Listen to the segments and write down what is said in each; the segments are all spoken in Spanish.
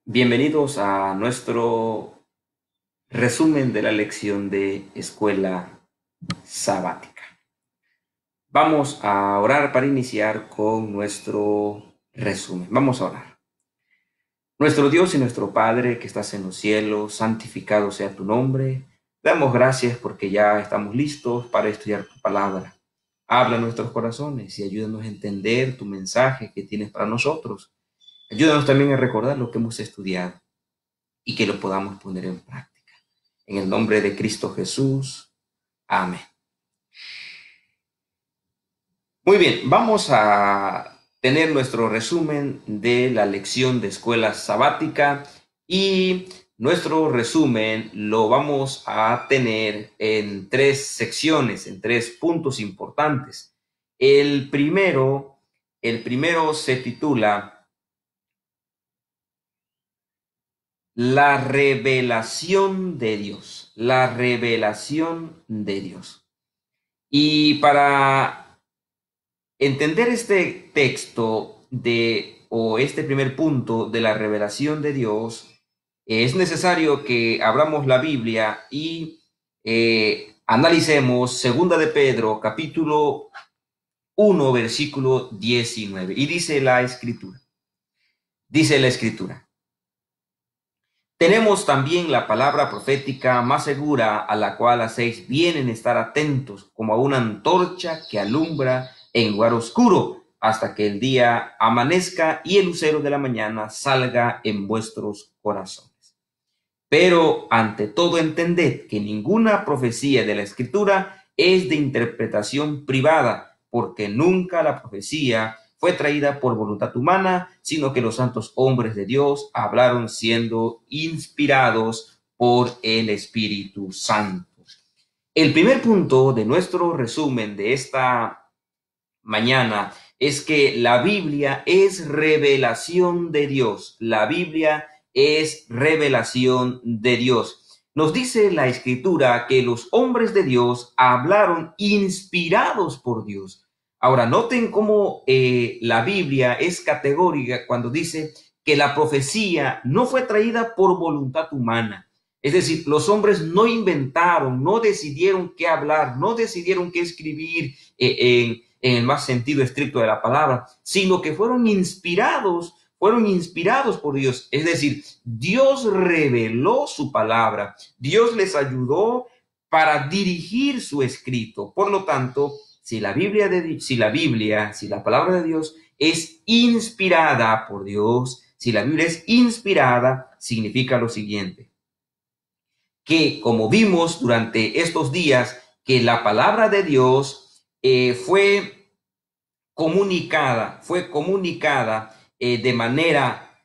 Bienvenidos a nuestro resumen de la lección de escuela sabática. Vamos a orar para iniciar con nuestro resumen. Vamos a orar. Nuestro Dios y nuestro Padre que estás en los cielos, santificado sea tu nombre. Damos gracias porque ya estamos listos para estudiar tu palabra. Habla en nuestros corazones y ayúdanos a entender tu mensaje que tienes para nosotros. Ayúdanos también a recordar lo que hemos estudiado y que lo podamos poner en práctica. En el nombre de Cristo Jesús. Amén. Muy bien, vamos a tener nuestro resumen de la lección de escuela sabática y nuestro resumen lo vamos a tener en tres secciones, en tres puntos importantes. El primero se titula La revelación de Dios, la revelación de Dios. Y para entender este texto o este primer punto de la revelación de Dios, es necesario que abramos la Biblia y analicemos Segunda de Pedro, capítulo 1, versículo 19. Y dice la Escritura, tenemos también la palabra profética más segura a la cual hacéis bien en estar atentos, como a una antorcha que alumbra en lugar oscuro, hasta que el día amanezca y el lucero de la mañana salga en vuestros corazones. Pero ante todo entended que ninguna profecía de la Escritura es de interpretación privada, porque nunca la profecía fue traída por voluntad humana, sino que los santos hombres de Dios hablaron siendo inspirados por el Espíritu Santo. El primer punto de nuestro resumen de esta mañana es que la Biblia es revelación de Dios. La Biblia es revelación de Dios. Nos dice la Escritura que los hombres de Dios hablaron inspirados por Dios. Ahora, noten cómo la Biblia es categórica cuando dice que la profecía no fue traída por voluntad humana. Es decir, los hombres no inventaron, no decidieron qué hablar, no decidieron qué escribir en el más sentido estricto de la palabra, sino que fueron inspirados por Dios. Es decir, Dios reveló su palabra, Dios les ayudó para dirigir su escrito. Por lo tanto, si la palabra de Dios es inspirada por Dios, si la Biblia es inspirada, significa lo siguiente, que como vimos durante estos días, que la palabra de Dios fue comunicada de manera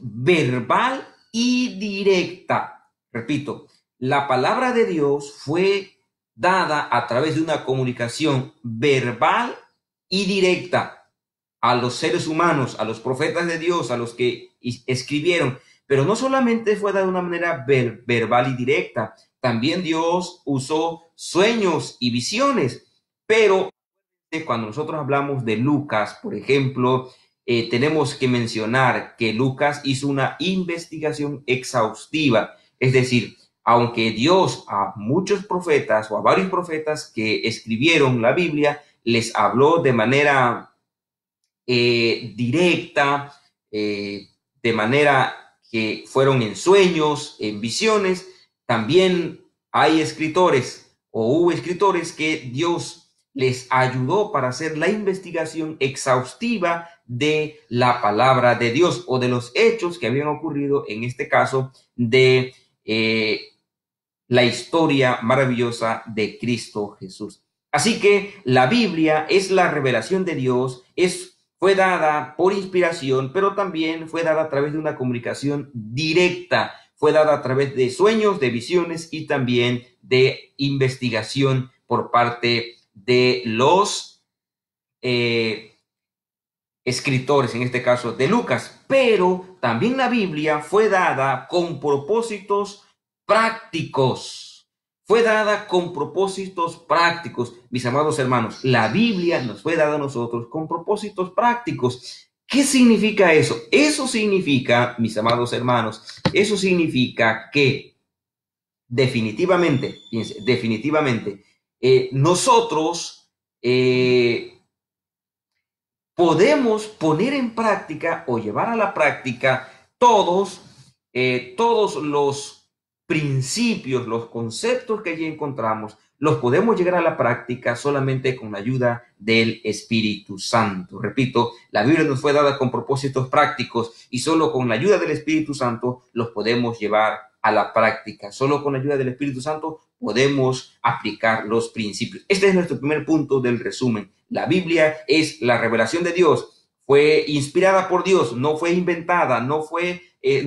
verbal y directa. Repito, la palabra de Dios fue dada a través de una comunicación verbal y directa a los seres humanos, a los profetas de Dios, a los que escribieron. Pero no solamente fue dada de una manera verbal y directa, también Dios usó sueños y visiones. Pero cuando nosotros hablamos de Lucas, por ejemplo, tenemos que mencionar que Lucas hizo una investigación exhaustiva. Es decir, aunque Dios a muchos profetas o a varios profetas que escribieron la Biblia les habló de manera directa, de manera que fueron en sueños, en visiones, también hay escritores o hubo escritores que Dios les ayudó para hacer la investigación exhaustiva de la palabra de Dios o de los hechos que habían ocurrido, en este caso, de la historia maravillosa de Cristo Jesús. Así que la Biblia es la revelación de Dios, fue dada por inspiración, pero también fue dada a través de una comunicación directa, fue dada a través de sueños, de visiones y también de investigación por parte de los escritores, en este caso de Lucas. Pero también la Biblia fue dada con propósitos prácticos. Fue dada con propósitos prácticos. Mis amados hermanos, la Biblia nos fue dada a nosotros con propósitos prácticos. ¿Qué significa eso? Eso significa, mis amados hermanos, eso significa que definitivamente, fíjense, definitivamente, nosotros podemos poner en práctica o llevar a la práctica todos los principios, los conceptos que allí encontramos, los podemos llegar a la práctica solamente con la ayuda del Espíritu Santo. Repito, la Biblia nos fue dada con propósitos prácticos y solo con la ayuda del Espíritu Santo los podemos llevar a la práctica. Solo con la ayuda del Espíritu Santo podemos aplicar los principios. Este es nuestro primer punto del resumen. La Biblia es la revelación de Dios. Fue inspirada por Dios, no fue inventada, no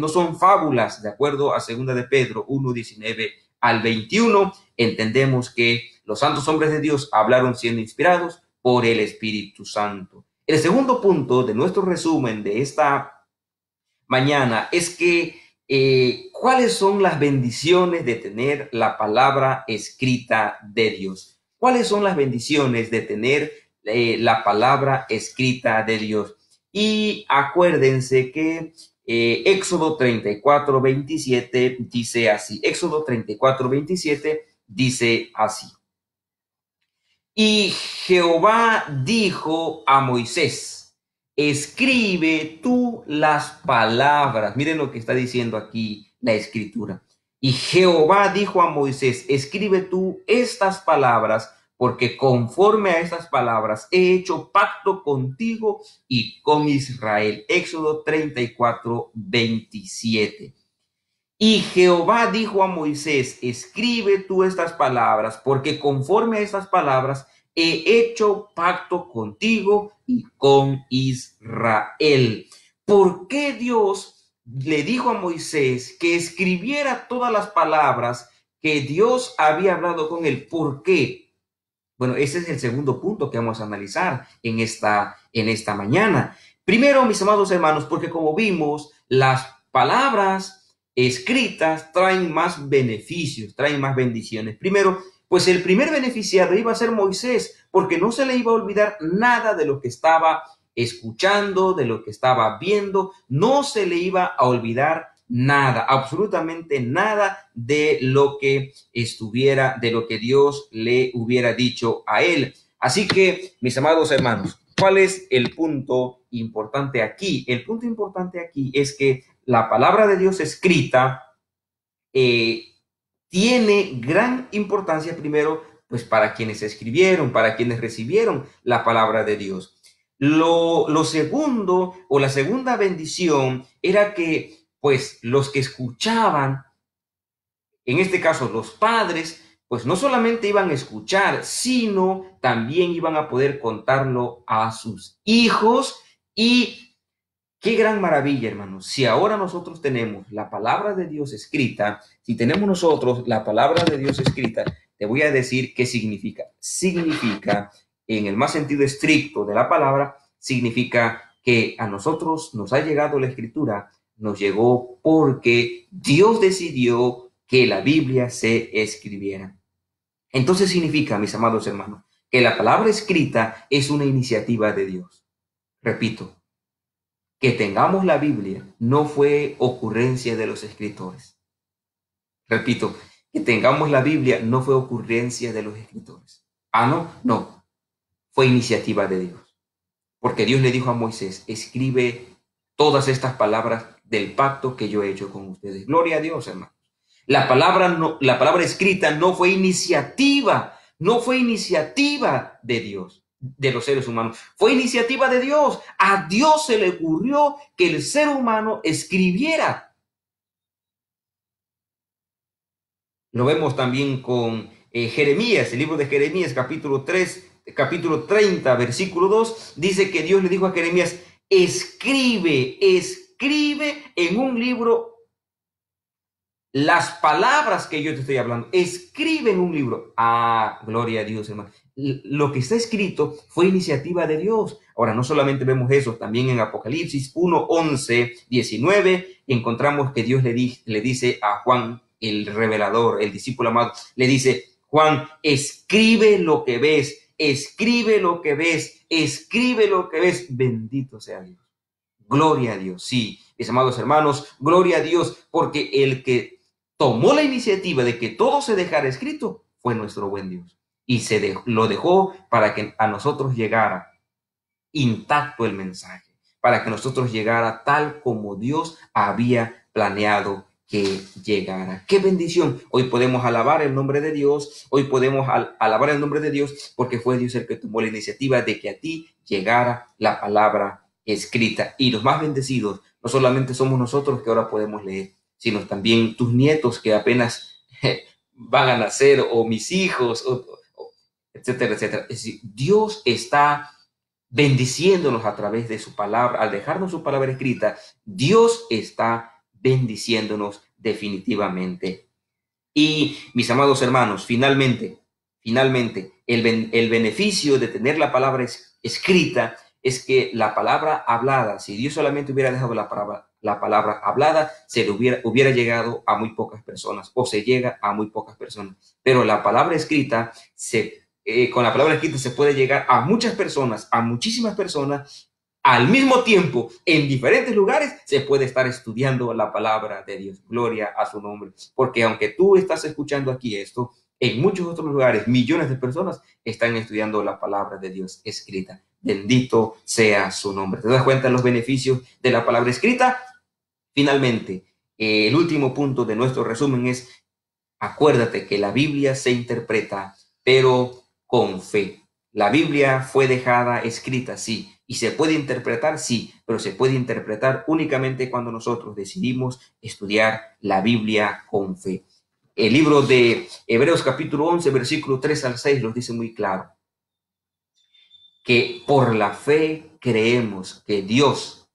son fábulas, de acuerdo a 2 de Pedro 1:19 al 21. Entendemos que los santos hombres de Dios hablaron siendo inspirados por el Espíritu Santo. El segundo punto de nuestro resumen de esta mañana es que ¿cuáles son las bendiciones de tener la palabra escrita de Dios? ¿Cuáles son las bendiciones de tener la palabra escrita de Dios? Y acuérdense que Éxodo 34:27 dice así. Éxodo 34:27 dice así. Y Jehová dijo a Moisés: escribe tú las palabras. Miren lo que está diciendo aquí la escritura. Y Jehová dijo a Moisés: escribe tú estas palabras, porque conforme a estas palabras he hecho pacto contigo y con Israel. Éxodo 34:27. Y Jehová dijo a Moisés: escribe tú estas palabras, porque conforme a estas palabras he hecho pacto contigo y con Israel. ¿Por qué Dios le dijo a Moisés que escribiera todas las palabras que Dios había hablado con él? ¿Por qué? Bueno, ese es el segundo punto que vamos a analizar en esta mañana. Primero, mis amados hermanos, porque como vimos, las palabras escritas traen más beneficios, traen más bendiciones. Primero, pues el primer beneficiado iba a ser Moisés, porque no se le iba a olvidar nada de lo que estaba escuchando, de lo que estaba viendo, no se le iba a olvidar nada, absolutamente nada de lo que de lo que Dios le hubiera dicho a él. Así que, mis amados hermanos, ¿cuál es el punto importante aquí? El punto importante aquí es que la palabra de Dios escrita tiene gran importancia primero, pues para quienes escribieron, para quienes recibieron la palabra de Dios. Lo segundo o la segunda bendición era que pues los que escuchaban, en este caso los padres, pues no solamente iban a escuchar, sino también iban a poder contarlo a sus hijos. Y qué gran maravilla, hermanos. Si ahora nosotros tenemos la palabra de Dios escrita, si tenemos nosotros la palabra de Dios escrita, te voy a decir qué significa. Significa, en el más sentido estricto de la palabra, significa que a nosotros nos ha llegado la escritura, nos llegó porque Dios decidió que la Biblia se escribiera. Entonces significa, mis amados hermanos, que la palabra escrita es una iniciativa de Dios. Repito, que tengamos la Biblia no fue ocurrencia de los escritores. Repito, que tengamos la Biblia no fue ocurrencia de los escritores. No, fue iniciativa de Dios. Porque Dios le dijo a Moisés: escribe todas estas palabras del pacto que yo he hecho con ustedes. Gloria a Dios, hermanos. La palabra escrita no fue iniciativa de Dios, de los seres humanos. Fue iniciativa de Dios. A Dios se le ocurrió que el ser humano escribiera. Lo vemos también con Jeremías, el libro de Jeremías, capítulo 30, versículo 2, dice que Dios le dijo a Jeremías: escribe en un libro las palabras que yo te estoy hablando. Escribe en un libro. Gloria a Dios, hermano. Lo que está escrito fue iniciativa de Dios. Ahora, no solamente vemos eso, también en Apocalipsis 1, 11, 19, encontramos que Dios le dice a Juan, el revelador, el discípulo amado, le dice: Juan, escribe lo que ves, escribe lo que ves, escribe lo que ves. Bendito sea Dios. Gloria a Dios. Sí, mis amados hermanos, gloria a Dios, porque el que tomó la iniciativa de que todo se dejara escrito fue nuestro buen Dios. Y lo dejó para que a nosotros llegara intacto el mensaje, para que nosotros llegara tal como Dios había planeado que llegara. ¡Qué bendición! Hoy podemos alabar el nombre de Dios, hoy podemos alabar el nombre de Dios porque fue Dios el que tomó la iniciativa de que a ti llegara la palabra escrita. Y los más bendecidos no solamente somos nosotros que ahora podemos leer, sino también tus nietos que apenas van a nacer, o mis hijos, etcétera, etcétera. Es decir, Dios está bendiciéndonos a través de su palabra. Al dejarnos su palabra escrita, Dios está bendiciéndonos definitivamente. Y mis amados hermanos, finalmente, el beneficio de tener la palabra escrita es que la palabra hablada, si Dios solamente hubiera dejado la palabra hablada, se le hubiera llegado a muy pocas personas, o se llega a muy pocas personas. Pero la palabra escrita con la palabra escrita se puede llegar a muchas personas, a muchísimas personas, al mismo tiempo, en diferentes lugares, se puede estar estudiando la palabra de Dios. Gloria a su nombre. Porque aunque tú estás escuchando aquí esto, en muchos otros lugares, millones de personas están estudiando la palabra de Dios escrita. Bendito sea su nombre. ¿Te das cuenta de los beneficios de la palabra escrita? Finalmente, el último punto de nuestro resumen es: acuérdate que la Biblia se interpreta, pero con fe. La Biblia fue dejada escrita, sí, y se puede interpretar, sí, pero se puede interpretar únicamente cuando nosotros decidimos estudiar la Biblia con fe. El libro de Hebreos capítulo 11, versículo 3 al 6 nos dice muy claro que por la fe creemos que Dios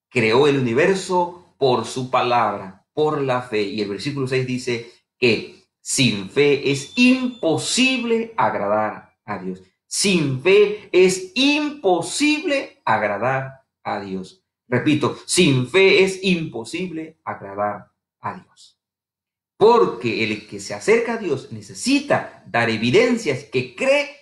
creó el universo por su palabra, por la fe. Y el versículo 6 dice que sin fe es imposible agradar a Dios. Sin fe es imposible agradar a Dios. Repito, sin fe es imposible agradar a Dios. Porque el que se acerca a Dios necesita dar evidencias que cree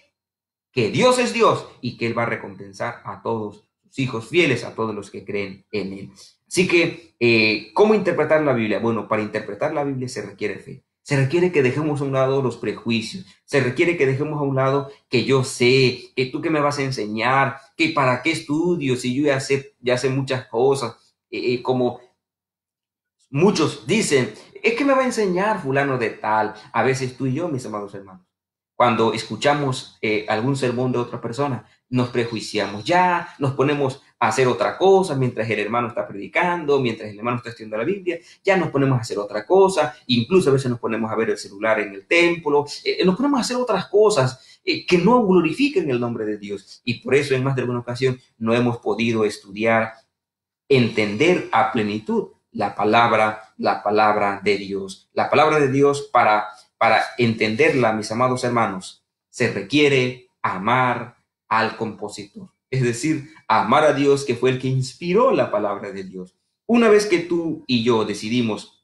que Dios es Dios y que Él va a recompensar a todos sus hijos fieles, a todos los que creen en Él. Así que, ¿cómo interpretar la Biblia? Bueno, para interpretar la Biblia se requiere fe. Se requiere que dejemos a un lado los prejuicios. Se requiere que dejemos a un lado que yo sé, que tú que me vas a enseñar, que para qué estudio si yo ya sé muchas cosas. Como muchos dicen, es que me va a enseñar fulano de tal. A veces tú y yo, mis amados hermanos, cuando escuchamos algún sermón de otra persona, nos prejuiciamos, ya nos ponemos a hacer otra cosa mientras el hermano está predicando, mientras el hermano está estudiando la Biblia, ya nos ponemos a hacer otra cosa, incluso a veces nos ponemos a ver el celular en el templo, nos ponemos a hacer otras cosas que no glorifiquen el nombre de Dios. Y por eso en más de alguna ocasión no hemos podido estudiar, entender a plenitud la palabra de Dios. La palabra de Dios, para entenderla, mis amados hermanos, se requiere amar al compositor. Es decir, amar a Dios, que fue el que inspiró la palabra de Dios. Una vez que tú y yo decidimos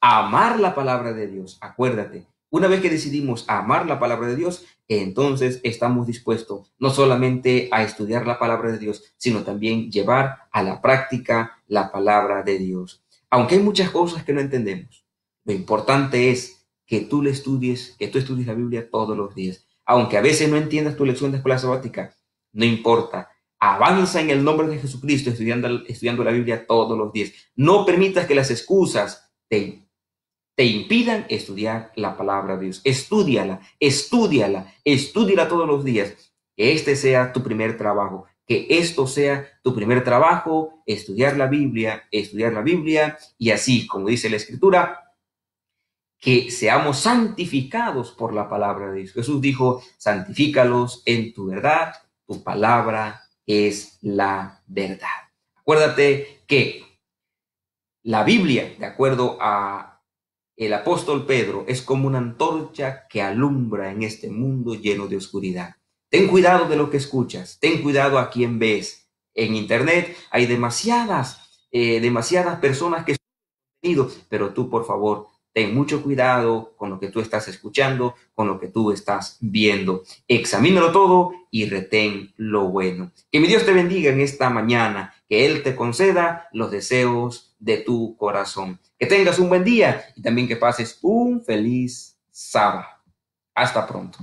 amar la palabra de Dios, acuérdate, una vez que decidimos amar la palabra de Dios, entonces estamos dispuestos no solamente a estudiar la palabra de Dios, sino también llevar a la práctica la palabra de Dios. Aunque hay muchas cosas que no entendemos, lo importante es que tú estudies la Biblia todos los días. Aunque a veces no entiendas tu lección de escuela sabática, no importa. Avanza en el nombre de Jesucristo estudiando la Biblia todos los días. No permitas que las excusas te impidan estudiar la palabra de Dios. Estúdiala todos los días. Que este sea tu primer trabajo. Que esto sea tu primer trabajo, estudiar la Biblia, y así, como dice la Escritura, que seamos santificados por la palabra de Dios. Jesús dijo, santifícalos en tu verdad, tu palabra es la verdad. Acuérdate que la Biblia, de acuerdo a el apóstol Pedro, es como una antorcha que alumbra en este mundo lleno de oscuridad. Ten cuidado de lo que escuchas, ten cuidado a quién ves. En internet hay demasiadas personas que pero tú, por favor, ten mucho cuidado con lo que tú estás escuchando, con lo que tú estás viendo. Examínalo todo y retén lo bueno. Que mi Dios te bendiga en esta mañana, que Él te conceda los deseos de tu corazón. Que tengas un buen día y también que pases un feliz sábado. Hasta pronto.